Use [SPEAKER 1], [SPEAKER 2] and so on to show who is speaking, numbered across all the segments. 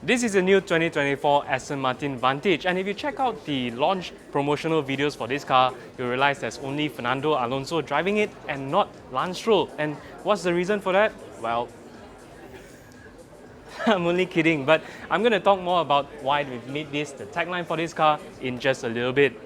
[SPEAKER 1] This is the new 2024 Aston Martin Vantage, and if you check out the launch promotional videos for this car, you'll realize there's only Fernando Alonso driving it and not Lance Stroll. And what's the reason for that? Well, I'm only kidding, but I'm going to talk more about why we've made this the tagline for this car in just a little bit.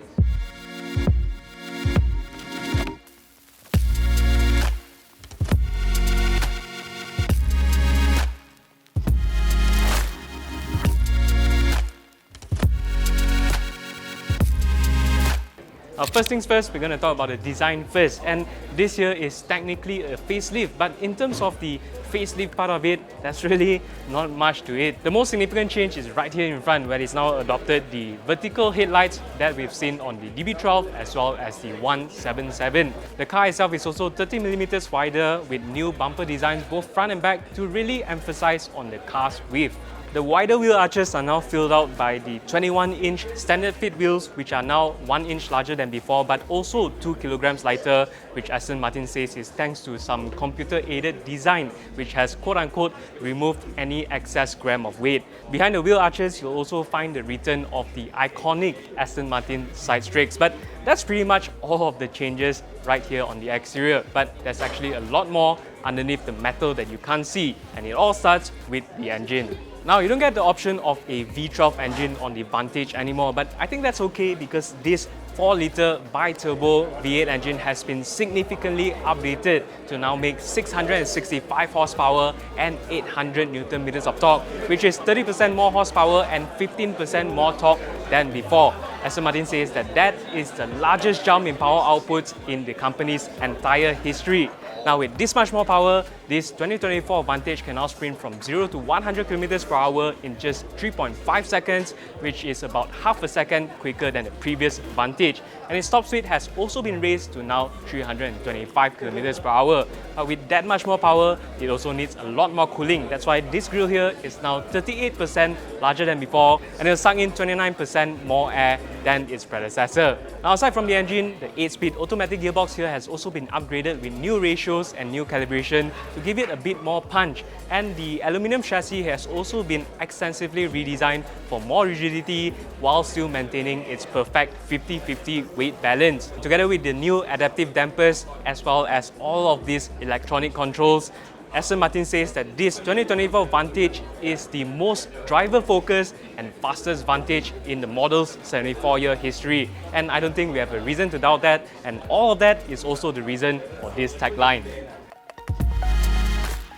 [SPEAKER 1] First things first, we're going to talk about the design first, and this here is technically a facelift, but in terms of the facelift part of it, there's really not much to it. The most significant change is right here in front, where it's now adopted the vertical headlights that we've seen on the DB12 as well as the 177. The car itself is also 30mm wider with new bumper designs both front and back to really emphasize on the car's width. The wider wheel arches are now filled out by the 21-inch standard fit wheels, which are now 1 inch larger than before, but also 2 kilograms lighter, which Aston Martin says is thanks to some computer-aided design, which has quote-unquote removed any excess gram of weight. Behind the wheel arches, you'll also find the return of the iconic Aston Martin side strakes, but that's pretty much all of the changes right here on the exterior. But there's actually a lot more underneath the metal that you can't see, and it all starts with the engine. Now, you don't get the option of a V12 engine on the Vantage anymore, but I think that's okay because this 4-litre bi-turbo V8 engine has been significantly updated to now make 665 horsepower and 800 Newton meters of torque, which is 30% more horsepower and 15% more torque than before. Aston Martin says that that is the largest jump in power outputs in the company's entire history. Now, with this much more power, this 2024 Vantage can now sprint from 0 to 100 km per hour in just 3.5 seconds, which is about half a second quicker than the previous Vantage. And its top speed has also been raised to now 325 km per hour. But with that much more power, it also needs a lot more cooling. That's why this grille here is now 38% larger than before, and it'll suck in 29% more air than its predecessor. Now, aside from the engine, the 8-speed automatic gearbox here has also been upgraded with new ratios and new calibration to give it a bit more punch. And the aluminium chassis has also been extensively redesigned for more rigidity while still maintaining its perfect 50-50 weight balance. Together with the new adaptive dampers as well as all of these electronic controls, Aston Martin says that this 2024 Vantage is the most driver-focused and fastest Vantage in the model's 74-year history. And I don't think we have a reason to doubt that, and all of that is also the reason for this tagline.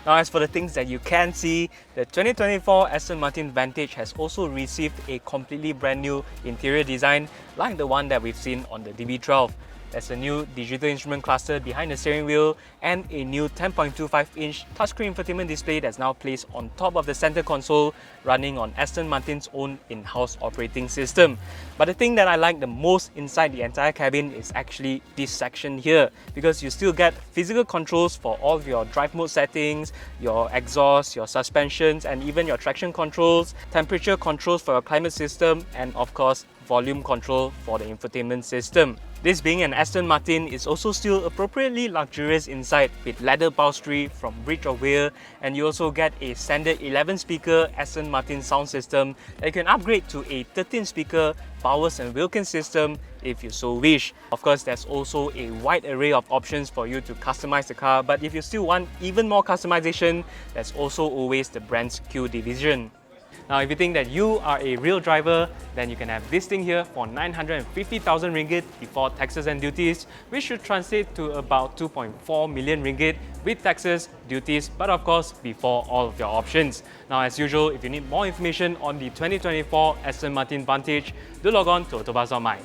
[SPEAKER 1] Now, as for the things that you can see, the 2024 Aston Martin Vantage has also received a completely brand new interior design like the one that we've seen on the DB12. There's a new digital instrument cluster behind the steering wheel and a new 10.25-inch touchscreen infotainment display that's now placed on top of the center console, running on Aston Martin's own in-house operating system. But the thing that I like the most inside the entire cabin is actually this section here, because you still get physical controls for all of your drive mode settings, your exhaust, your suspensions, and even your traction controls, temperature controls for your climate system, and of course, volume control for the infotainment system. This being an Aston Martin is also still appropriately luxurious inside with leather upholstery from Bridge of Weir, and you also get a standard 11-speaker Aston Martin sound system that you can upgrade to a 13-speaker Bowers & Wilkins system if you so wish. Of course, there's also a wide array of options for you to customize the car, but if you still want even more customization, there's also always the brand's Q division. Now, if you think that you are a real driver, then you can have this thing here for 950,000 ringgit before taxes and duties, which should translate to about 2.4 million ringgit with taxes, duties, but of course before all of your options. Now, as usual, if you need more information on the 2024 Aston Martin Vantage, do log on to AutoBuzz.my.